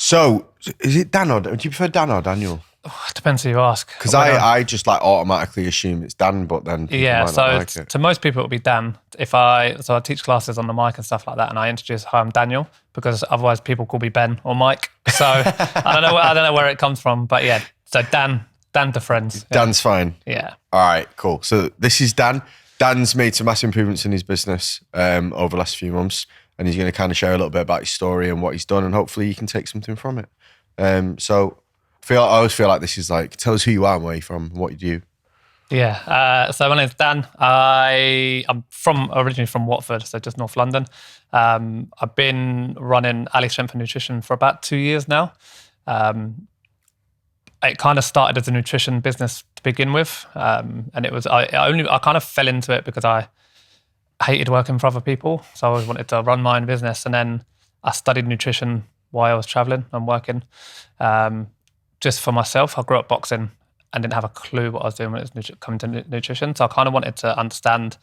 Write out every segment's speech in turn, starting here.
So, is it Dan or do you prefer Dan or Daniel? It depends who you ask. Because I just like automatically assume it's Dan, but then people might so not like it. to most people it will be Dan. I teach classes on the mic and stuff like that, and I introduce, hi, I'm Daniel, because otherwise people call me Ben or Mike. So I don't know where it comes from, but yeah. So Dan to friends. Dan's fine. Yeah. All right, cool. So this is Dan. Dan's made some massive improvements in his business over the last few months, and he's going to kind of share a little bit about his story and what he's done, and hopefully you can take something from it. I always feel like this is like, tell us who you are and where you're from and what you do. Yeah. So my name's Dan. I'm originally from Watford, so just North London. I've been running Ali Strength and Nutrition for about 2 years now. It kind of started as a nutrition business to begin with, and it was I kind of fell into it because I hated working for other people, so I always wanted to run my own business. And then I studied nutrition while I was traveling and working. Just for myself, I grew up boxing and didn't have a clue what I was doing when it was coming to nutrition. So I kind of wanted to understand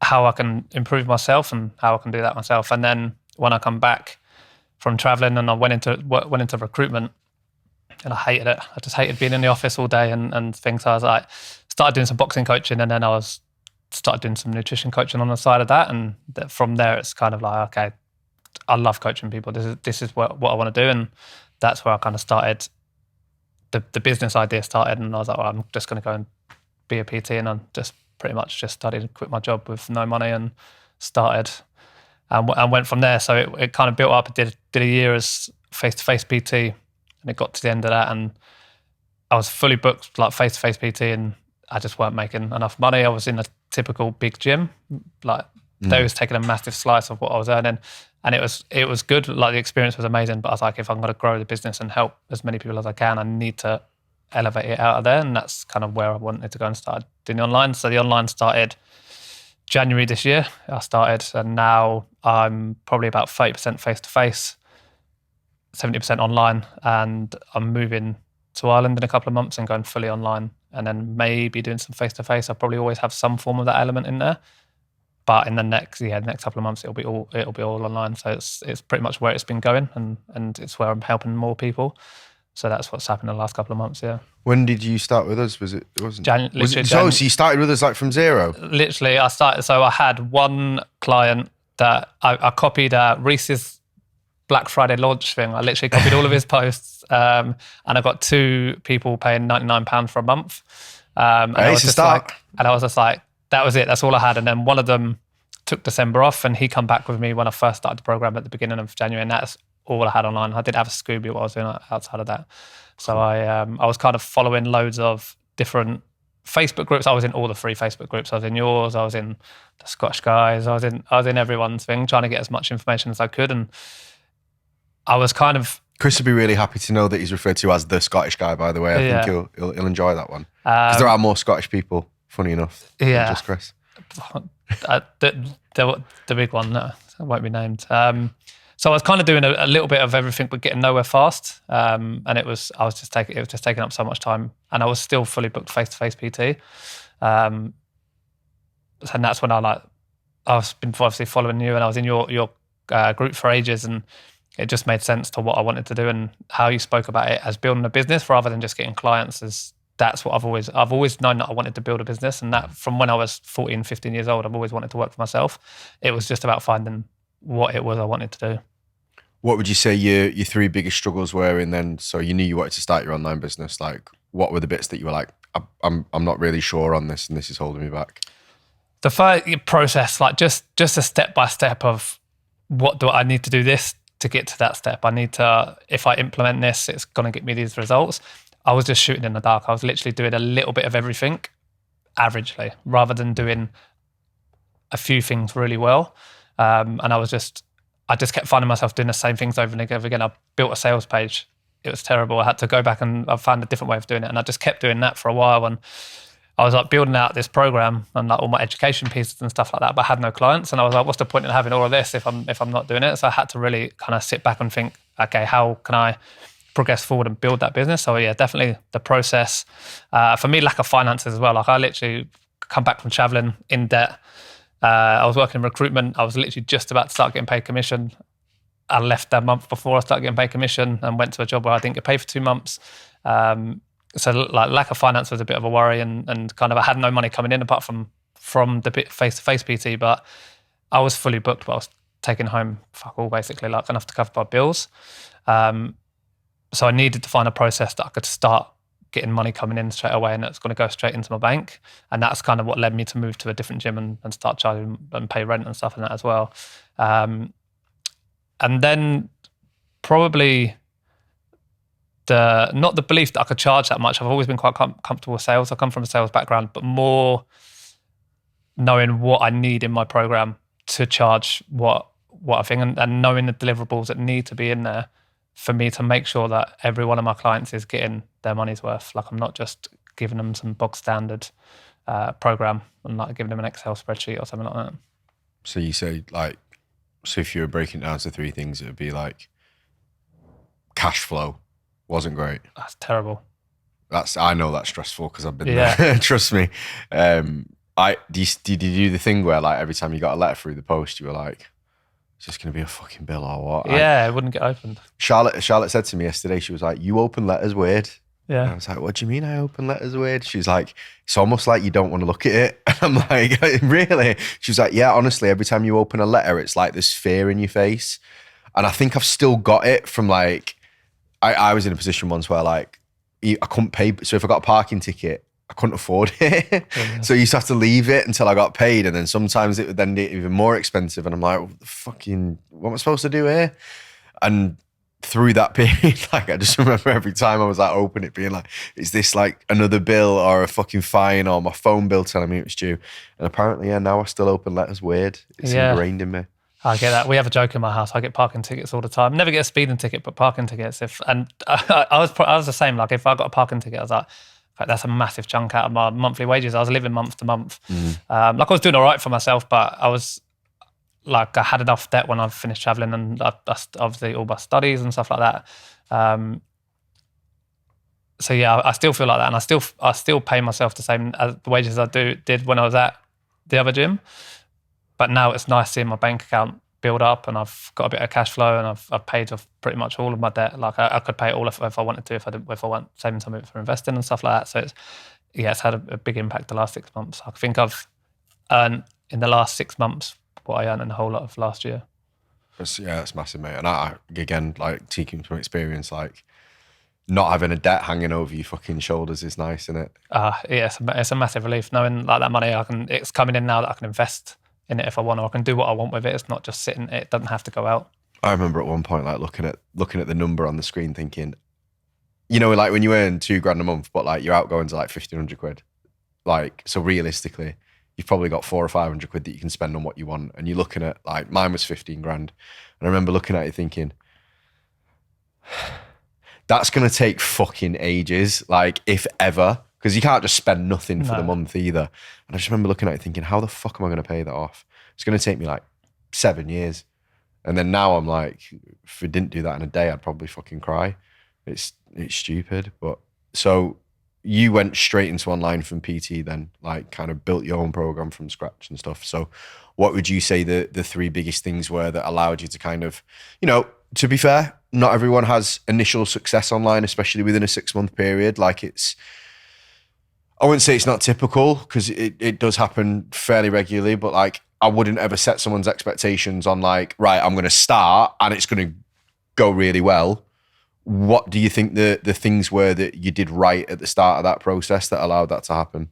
how I can improve myself and how I can do that myself. And then when I come back from traveling, and I went into recruitment, and I hated it. I just hated being in the office all day and things. So I was like, started doing some boxing coaching, and then started doing some nutrition coaching on the side of that. And from there, it's kind of like, okay, I love coaching people. This is what I want to do, and that's where I kind of started. The business idea started, and I was like, well, I'm just going to go and be a PT, and I just pretty much just studied and quit my job with no money and started and went from there. So it kind of built up. I did a year as face-to-face PT, and it got to the end of that, and I was fully booked like face-to-face PT, and I just weren't making enough money. I was in a typical big gym, like they was taking a massive slice of what I was earning. And it was good. Like the experience was amazing, but I was like, if I'm going to grow the business and help as many people as I can, I need to elevate it out of there. And that's kind of where I wanted to go and start doing the online. So the online started January this year. And now I'm probably about 30% face-to-face, 70% online. And I'm moving to Ireland in a couple of months and going fully online, and then maybe doing some face-to-face. I'll probably always have some form of that element in there. But in the next couple of months, it'll be all online. So it's pretty much where it's been going, and it's where I'm helping more people. So that's what's happened in the last couple of months. Yeah. When did you start with us? Was it? It wasn't. So you started with us like from zero. Literally, I started. So I had one client that I copied Reese's Black Friday launch thing. I literally copied all of his posts, and I got 2 people paying £99 for a month. And I was just like, that was it. That's all I had. And then one of them took December off, and he come back with me when I first started the program at the beginning of January, and that's all I had online. I did have a Scooby what I was doing outside of that. So I was kind of following loads of different Facebook groups. I was in all the free Facebook groups. I was in yours. I was in the Scottish Guys. I was in everyone's thing, trying to get as much information as I could. And I was kind of. Chris would be really happy to know that he's referred to as the Scottish guy. By the way, I think he'll enjoy that one, because there are more Scottish people. Funny enough, just Chris. The big one, no, it won't be named. So I was kind of doing a little bit of everything, but getting nowhere fast. And it was just taking up so much time, and I was still fully booked face-to-face PT. And that's when I've been obviously following you, and I was in your group for ages, and it just made sense to what I wanted to do, and how you spoke about it as building a business rather than just getting clients. That's what I've always known, that I wanted to build a business, and that from when I was 14, 15 years old, I've always wanted to work for myself. It was just about finding what it was I wanted to do. What would you say your 3 biggest struggles were? And then, so you knew you wanted to start your online business. Like, what were the bits that you were like, I'm not really sure on this, and this is holding me back? The first process, like just a step by step of what do I need to do this to get to that step. I need to, if I implement this, it's going to get me these results. I was just shooting in the dark. I was literally doing a little bit of everything averagely, rather than doing a few things really well. And I just kept finding myself doing the same things over and over again. I built a sales page. It was terrible. I had to go back, and I found a different way of doing it. And I just kept doing that for a while. And I was like building out this program and like all my education pieces and stuff like that, but I had no clients. And I was like, what's the point in having all of this if I'm not doing it? So I had to really kind of sit back and think, okay, how can I progress forward and build that business? So yeah, definitely the process. For me, lack of finances as well. Like I literally come back from traveling in debt. I was working in recruitment. I was literally just about to start getting paid commission, I left a month before I started getting paid commission and went to a job where I didn't get paid for 2 months. So like lack of finance was a bit of a worry, and kind of I had no money coming in apart from the face-to-face PT, but I was fully booked, but I was taking home fuck all basically, like enough to cover my bills. So I needed to find a process that I could start getting money coming in straight away and that's going to go straight into my bank. And that's kind of what led me to move to a different gym and start charging and pay rent and stuff and that as well. And then probably not the belief that I could charge that much. I've always been quite comfortable with sales. I come from a sales background, but more knowing what I need in my program to charge what I think, and knowing the deliverables that need to be in there for me to make sure that every one of my clients is getting their money's worth. Like I'm not just giving them some bog standard program and like giving them an Excel spreadsheet or something like that. So you say like, so if you were breaking it down to 3 things, it would be like cash flow wasn't great. That's terrible. I know that's stressful because I've been there. Trust me. Did you do the thing where like every time you got a letter through the post, you were like, "Is this going to be a fucking bill or what?" Yeah, it wouldn't get opened. Charlotte said to me yesterday, she was like, "You open letters weird." Yeah. And I was like, "What do you mean I open letters weird?" She's like, "It's almost like you don't want to look at it." And I'm like, "Really?" She was like, "Yeah, honestly, every time you open a letter, it's like there's fear in your face." And I think I've still got it from like, I was in a position once where like, I couldn't pay. So if I got a parking ticket, I couldn't afford it. Yeah. So I used to have to leave it until I got paid. And then sometimes it would then get even more expensive. And I'm like, what am I supposed to do here? And through that period, like I just remember every time I was like, open it being like, is this like another bill or a fucking fine or my phone bill telling me it was due? And apparently, yeah, now I still open letters weird. It's ingrained in me. I get that. We have a joke in my house. I get parking tickets all the time. Never get a speeding ticket, but parking tickets. I was the same. Like if I got a parking ticket, I was like, that's a massive chunk out of my monthly wages. I was living month to month. Like I was doing all right for myself, but I was like, I had enough debt when I finished traveling and obviously all my studies and stuff like that. So yeah, I still feel like that, and I still pay myself the same as the wages I did when I was at the other gym. But now it's nice seeing my bank account build up, and I've got a bit of cash flow, and I've paid off pretty much all of my debt. Like I could pay it all if I wanted to, if I want saving some of it for investing and stuff like that. So it's had a big impact the last 6 months. I think I've earned in the last 6 months what I earned in the whole lot of last year. That's massive, mate. And I again, like taking from experience, like not having a debt hanging over your fucking shoulders is nice, isn't it? Yeah, it's a massive relief knowing like that money it's coming in now that I can invest in it if I want, or I can do what I want with it. It's not just sitting, it doesn't have to go out. I remember at one point like looking at the number on the screen thinking, you know, like when you earn $2,000 a month, but like your outgoings are like 1,500 quid. Like, so realistically, you've probably got 400 or 500 quid that you can spend on what you want. And you're looking at like, mine was 15 grand. And I remember looking at it thinking, that's going to take fucking ages, like if ever. Because you can't just spend nothing for the month either. And I just remember looking at it thinking, how the fuck am I going to pay that off? It's going to take me like 7 years. And then now I'm like, if we didn't do that in a day, I'd probably fucking cry. It's stupid. But so you went straight into online from PT then, like kind of built your own program from scratch and stuff. So what would you say the 3 biggest things were that allowed you to kind of, you know, to be fair, not everyone has initial success online, especially within a 6-month period. Like I wouldn't say it's not typical because it does happen fairly regularly, but like I wouldn't ever set someone's expectations on like, right, I'm going to start and it's going to go really well. What do you think the things were that you did right at the start of that process that allowed that to happen?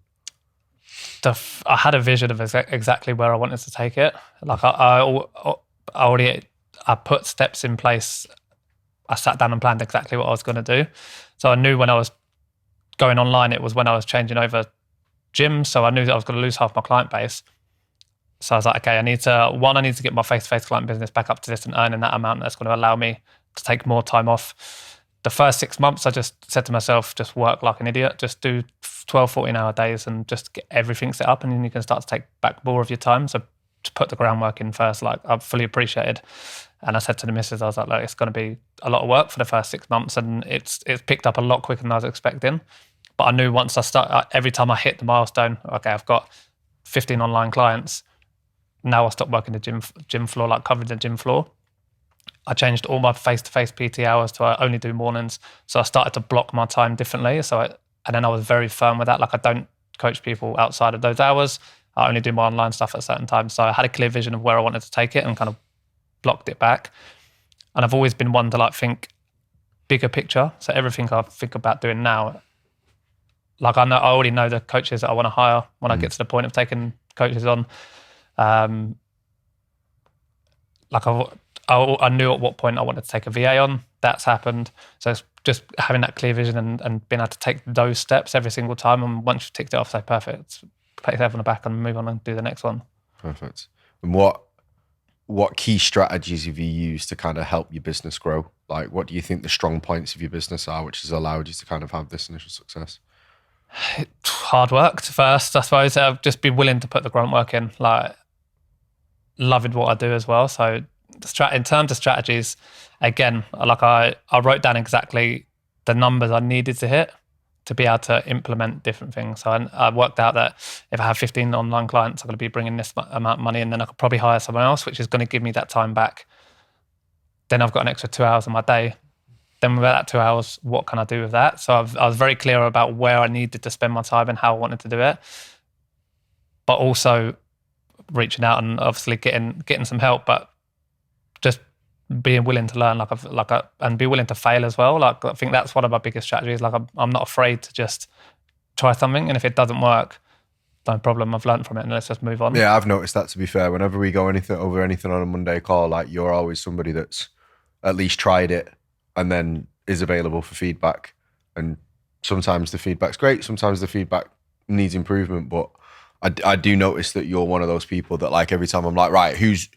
I had a vision of exactly where I wanted to take it. Like I put steps in place. I sat down and planned exactly what I was going to do. So I knew when I was going online, it was when I was changing over gyms. So I knew that I was going to lose half my client base. So I was like, okay, I need to get my face-to-face client business back up to this and earning that amount that's going to allow me to take more time off. The first 6 months, I just said to myself, just work like an idiot, just do 12, 14-hour days and just get everything set up, and then you can start to take back more of your time. So to put the groundwork in first, like I've fully appreciated. And I said to the missus, I was like, look, it's going to be a lot of work for the first 6 months, and it's picked up a lot quicker than I was expecting. But I knew once I start, every time I hit the milestone, okay, I've got 15 online clients. Now I stopped working the gym floor, like covering the gym floor. I changed all my face-to-face PT hours to I only do mornings. So I started to block my time differently. And then I was very firm with that. Like I don't coach people outside of those hours. I only do my online stuff at certain times. So I had a clear vision of where I wanted to take it and kind of blocked it back. And I've always been one to like think bigger picture. So everything I think about doing now, like I already know the coaches that I want to hire when I get to the point of taking coaches on. Like I knew at what point I wanted to take a VA on. That's happened. So it's just having that clear vision and being able to take those steps every single time. And once you've ticked it off, say perfect, pat yourself on the back and move on and do the next one. Perfect. And what key strategies have you used to kind of help your business grow? Like, what do you think the strong points of your business are, which has allowed you to kind of have this initial success? Hard work first, I suppose. I've just been willing to put the grunt work in, like loving what I do as well. So in terms of strategies, again, like I wrote down exactly the numbers I needed to hit to be able to implement different things. So I worked out that if I have 15 online clients, I'm going to be bringing this amount of money, and then I could probably hire someone else, which is going to give me that time back. Then I've got an extra 2 hours in my day. Then with that 2 hours, what can I do with that? So I was very clear about where I needed to spend my time and how I wanted to do it, but also reaching out and obviously getting some help, but just being willing to learn, and be willing to fail as well. Like I think that's one of my biggest strategies. Like I'm not afraid to just try something, and if it doesn't work, no problem. I've learned from it, and let's just move on. Yeah, I've noticed that. To be fair, whenever we go over anything on a Monday call, like you're always somebody that's at least tried it and then is available for feedback. And sometimes the feedback's great, sometimes the feedback needs improvement, but I do notice that you're one of those people that like every time I'm like, right, who's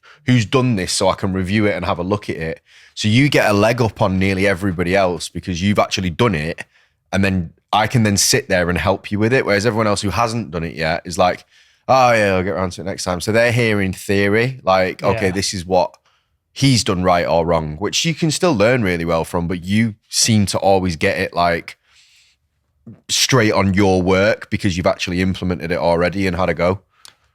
done this so I can review it and have a look at it. So you get a leg up on nearly everybody else because you've actually done it, and then I can then sit there and help you with it. Whereas everyone else who hasn't done it yet is like, oh yeah, I'll get around to it next time. So they're hearing theory, like, okay, this is what he's done right or wrong, which you can still learn really well from, but you seem to always get it like straight on your work because you've actually implemented it already and had a go.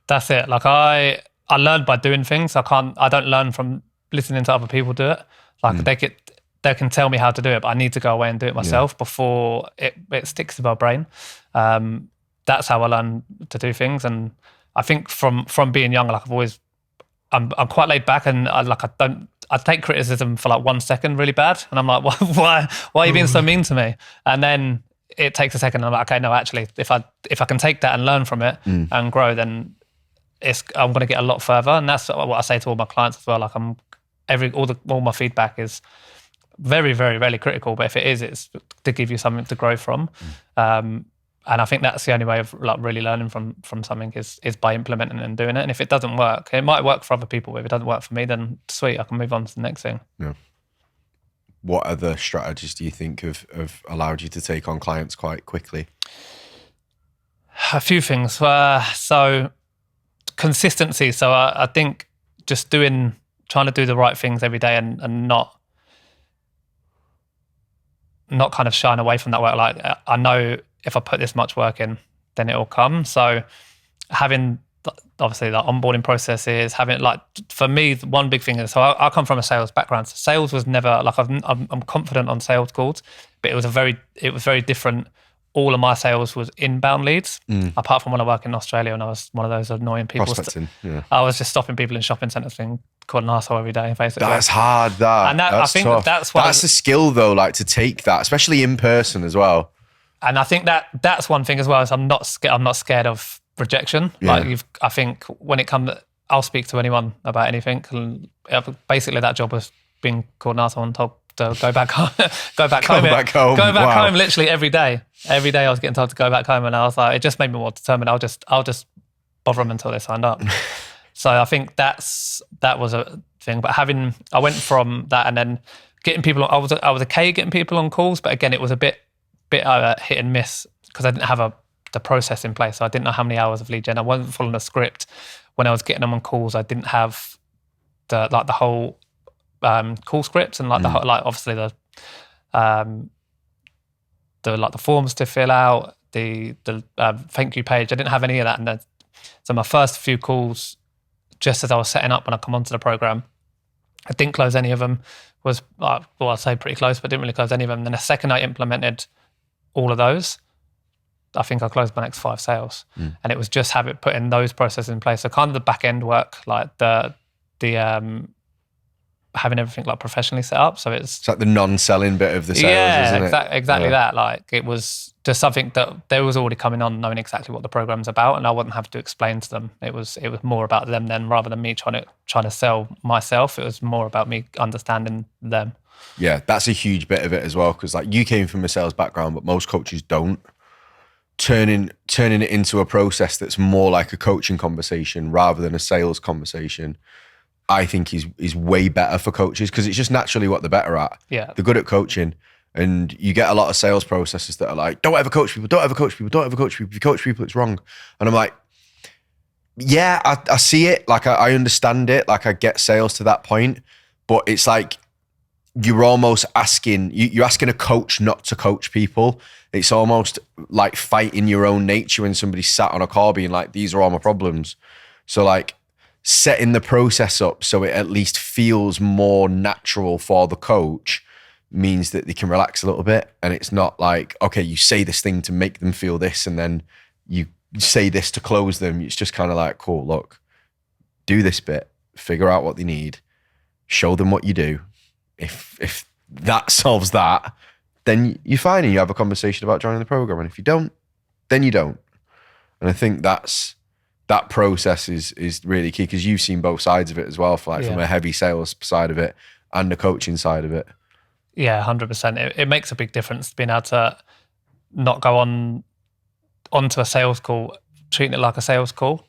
That's it. Like I learned by doing things. I don't learn from listening to other people do it. Like they can tell me how to do it, but I need to go away and do it myself before it sticks to my brain. That's how I learn to do things. And I think from being young, like I'm quite laid back, and I take criticism for like 1 second really bad, and I'm like, why are you being so mean to me? And then it takes a second, and I'm like, okay, no, actually, if I can take that and learn from it and grow, then I'm going to get a lot further. And that's what I say to all my clients as well. Like all my feedback is very, very rarely critical, but if it is, it's to give you something to grow from. And I think that's the only way of like really learning from something is by implementing it and doing it. And if it doesn't work, it might work for other people, but if it doesn't work for me, then sweet, I can move on to the next thing. Yeah. What other strategies do you think have allowed you to take on clients quite quickly? A few things. So consistency. So I think just trying to do the right things every day and not kind of shying away from that work. Like I know if I put this much work in, then it will come. So having obviously the onboarding processes, having like, for me, one big thing is, so I come from a sales background. So sales was never like, I'm confident on sales calls, but it was very different. All of my sales was inbound leads, apart from when I work in Australia and I was one of those annoying people. Prospecting, yeah. I was just stopping people in shopping centres and calling an arsehole every day, basically. That's hard, And that's I think tough. that's why that's a skill though, like to take that, especially in person as well. And I think that's one thing as well, is I'm not scared of rejection. Yeah. Like I think when it comes, I'll speak to anyone about anything. And basically that job was being called an arsehole and told to go back home. Go back home literally every day. Every day I was getting told to go back home, and I was like, it just made me more determined. I'll just bother them until they signed up. So I think that was a thing. But I went from that and then getting people. I was okay getting people on calls, but again, it was a bit hit and miss because I didn't have the process in place. So I didn't know how many hours of lead gen. I wasn't following a script. When I was getting them on calls, I didn't have the whole call script and the whole, like obviously the forms to fill out, the thank you page. I didn't have any of that. And so my first few calls, just as I was setting up when I come onto the program, I didn't close any of them. Was well, I'd say pretty close, but didn't really close any of them. Then the second I implemented all of those, I think I closed my next 5 sales, and it was just putting those processes in place. So kind of the back end work, like the having everything like professionally set up. So it's like the non-selling bit of the sales, isn't it? Exactly that. Like it was just something that they was already coming on, knowing exactly what the program's about, and I wouldn't have to explain to them. It was more about them then, rather than me trying to sell myself. It was more about me understanding them. Yeah, that's a huge bit of it as well, because like you came from a sales background, but most coaches don't. Turning it into a process that's more like a coaching conversation rather than a sales conversation, I think is way better for coaches, because it's just naturally what they're better at. Yeah. They're good at coaching. And you get a lot of sales processes that are like, don't ever coach people, don't ever coach people, don't ever coach people. If you coach people, it's wrong. And I'm like, yeah, I see it. Like I understand it. Like I get sales to that point, but it's like, you're almost asking, you're asking a coach not to coach people. It's almost like fighting your own nature when somebody's sat on a call being like, these are all my problems. So like setting the process up so it at least feels more natural for the coach means that they can relax a little bit. And it's not like, okay, you say this thing to make them feel this and then you say this to close them. It's just kind of like, cool, look, do this bit, figure out what they need, show them what you do. If that solves that, then you're fine and you have a conversation about joining the program. And if you don't, then you don't. And I think that process is really key, because you've seen both sides of it as well, from a heavy sales side of it and the coaching side of it. Yeah, 100%. It makes a big difference being able to not go onto a sales call, treating it like a sales call.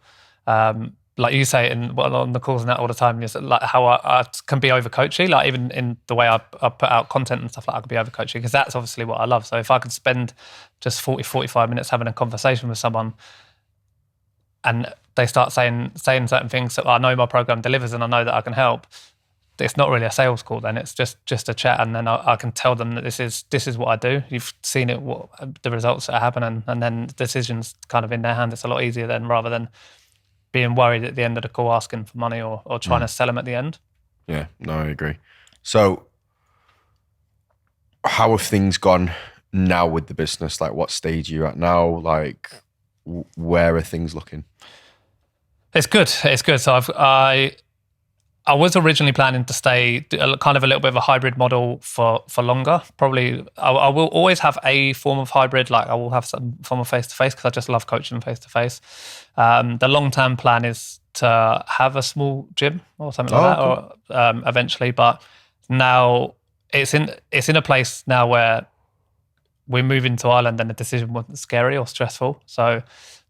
Like you say, on the calls and that all the time, is like how I can be over coachy, like even in the way I put out content and stuff, like I can be over coachy, because that's obviously what I love. So if I could spend just 45 minutes having a conversation with someone and they start saying certain things that I know my program delivers and I know that I can help, it's not really a sales call then. It's just a chat, and then I can tell them that this is what I do. You've seen it, the results that are happening, and then the decision's kind of in their hand. It's a lot easier then, rather than being worried at the end of the call asking for money or trying to sell them at the end. Yeah, no, I agree. So how have things gone now with the business? Like what stage are you at now? Like where are things looking? It's good. So I was originally planning to stay kind of a little bit of a hybrid model for longer. Probably I will always have a form of hybrid, like I will have some form of face-to-face, because I just love coaching face-to-face. The long-term plan is to have a small gym or something like that, or eventually. But now it's in a place now where we're moving to Ireland and the decision wasn't scary or stressful. So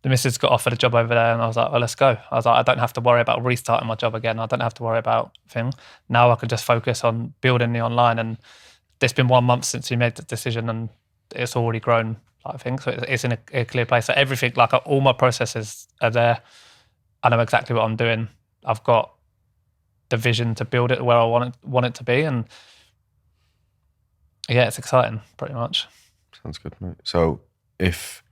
the missus got offered a job over there and I was like, well, let's go. I was like, I don't have to worry about restarting my job again. I don't have to worry about things. Now I can just focus on building the online, and it's been 1 month since we made the decision and it's already grown, I think. So it's in a clear place. So everything, like all my processes are there. I know exactly what I'm doing. I've got the vision to build it where I want it to be. And yeah, it's exciting pretty much. Sounds good, mate. So if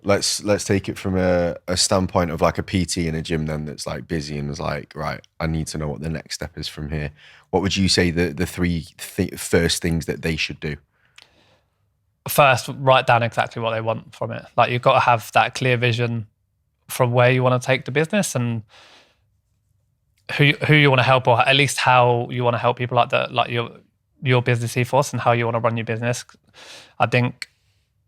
let's take it from a standpoint of like a PT in a gym then that's like busy and is like, right, I need to know what the next step is from here. What would you say the three first things that they should do? First, write down exactly what they want from it. Like you've got to have that clear vision from where you want to take the business and who you want to help, or at least how you want to help people, like your business ethos and how you want to run your business. I think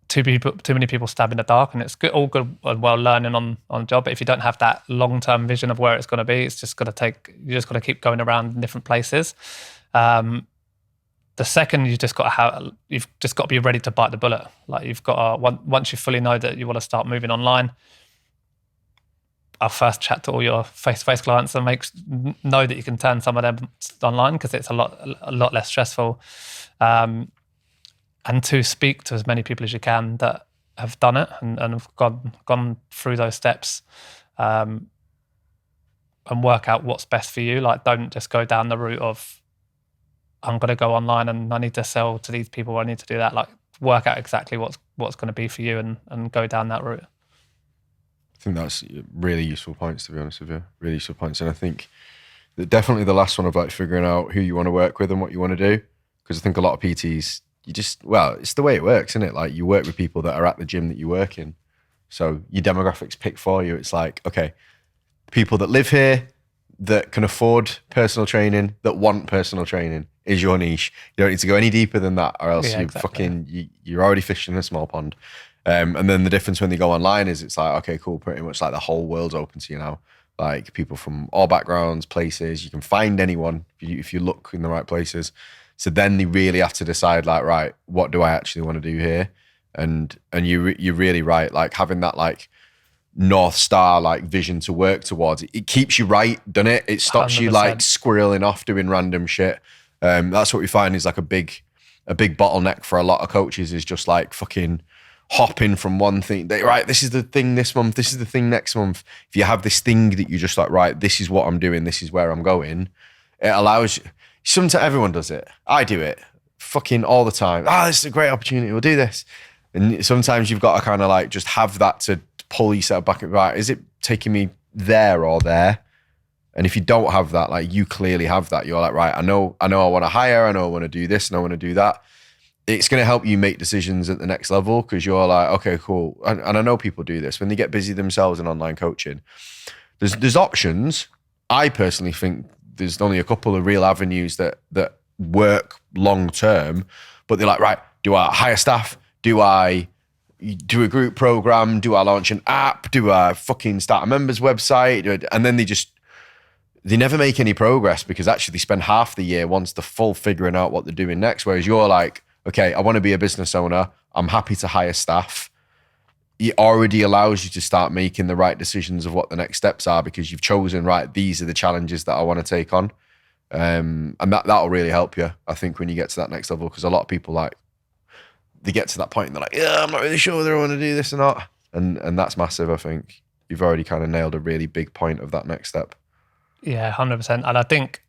too many people stab in the dark, and it's all good and well learning on the job. But if you don't have that long-term vision of where it's going to be, it's just going to you just got to keep going around in different places. The second, you've just got to be ready to bite the bullet. Like you've got to, once you fully know that you want to start moving online, I'll first chat to all your face-to-face clients and know that you can turn some of them online, because it's a lot less stressful. And to speak to as many people as you can that have done it and have gone through those steps, and work out what's best for you. Like don't just go down the route of, I'm going to go online and I need to sell to these people, I need to do that. Like work out exactly what's going to be for you and go down that route. I think that's really useful points, to be honest with you. Really useful points. And I think Definitely the last one of like figuring out who you want to work with and what you want to do. Because I think a lot of PTs, it's the way it works, isn't it? Like you work with people that are at the gym that you work in. So your demographics pick for you. It's like, okay, people that live here, that can afford personal training, that want personal training is your niche. You don't need to go any deeper than that, or else you're already fishing in a small pond. And then the difference when they go online is it's like, okay, cool, pretty much like the whole world's open to you now. Like people from all backgrounds, places, you can find anyone if you look in the right places. So then they really have to decide like, right, what do I actually want to do here? And you're really right. Like having that like North Star like vision to work towards, it keeps you right, doesn't it? It stops 100%. You like squirreling off doing random shit. That's what we find is like a big bottleneck for a lot of coaches is just like fucking hopping from one thing. Right, this is the thing this month, this is the thing next month. If you have this thing that you just like, right, this is what I'm doing, this is where I'm going, it allows you. Sometimes everyone does it. I do it fucking all the time. This is a great opportunity, we'll do this. And sometimes you've got to kind of like just have that to pull yourself back. Right, is it taking me there or there? And if you don't have that, like you clearly have that, you're like, right, I know I want to hire, I know I want to do this and I want to do that. It's going to help you make decisions at the next level because you're like, okay, cool. And I know people do this when they get busy themselves in online coaching. There's options. I personally think there's only a couple of real avenues that work long term, but they're like, right, do I hire staff? Do I do a group program? Do I launch an app? Do I fucking start a members website? And then they never make any progress because actually they spend half the year once the full figuring out what they're doing next. Whereas you're like, okay, I want to be a business owner. I'm happy to hire staff. It already allows you to start making the right decisions of what the next steps are because you've chosen, right, these are the challenges that I want to take on. And that'll really help you, I think, when you get to that next level because a lot of people like, they get to that point and they're like, yeah, I'm not really sure whether I want to do this or not. And that's massive, I think. You've already kind of nailed a really big point of that next step. Yeah, 100%. And I think,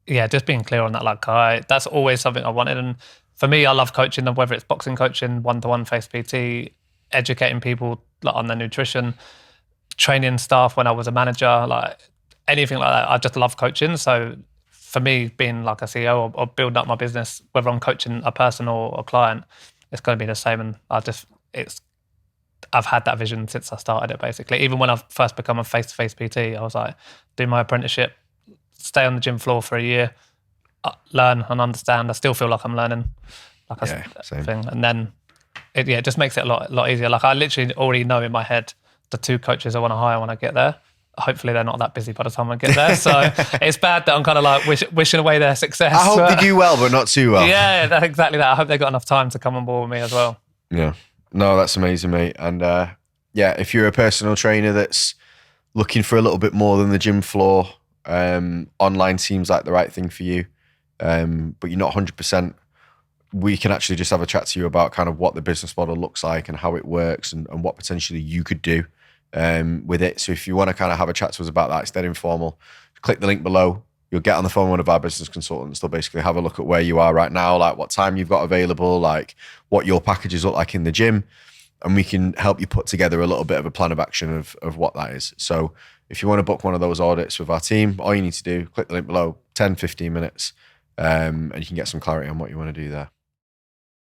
just being clear on that, like that's always something I wanted. And for me, I love coaching them, whether it's boxing coaching, one-to-one face PT, educating people like on their nutrition, training staff when I was a manager, like anything like that. I just love coaching. So for me, being like a CEO or building up my business, whether I'm coaching a person or a client, it's going to be the same. And I've had that vision since I started it, basically. Even when I've first become a face-to-face PT, I was like, do my apprenticeship, stay on the gym floor for a year, learn and understand. I still feel like I'm learning, same thing. And then it just makes it a lot easier. Like I literally already know in my head the 2 coaches I want to hire when I get there. Hopefully they're not that busy by the time I get there. So it's bad that I'm kind of like wishing away their success. I hope they do well, but not too well. Yeah, that's exactly that. I hope they've got enough time to come on board with me as well. Yeah. No, that's amazing, mate. And if you're a personal trainer that's looking for a little bit more than the gym floor, online seems like the right thing for you. But you're not 100%. We can actually just have a chat to you about kind of what the business model looks like and how it works and what potentially you could do with it. So if you want to kind of have a chat to us about that, it's dead informal. Click the link below. You'll get on the phone with one of our business consultants. They'll basically have a look at where you are right now, like what time you've got available, like what your packages look like in the gym. And we can help you put together a little bit of a plan of action of what that is. So if you want to book one of those audits with our team, all you need to do, click the link below, 10, 15 minutes, and you can get some clarity on what you want to do there.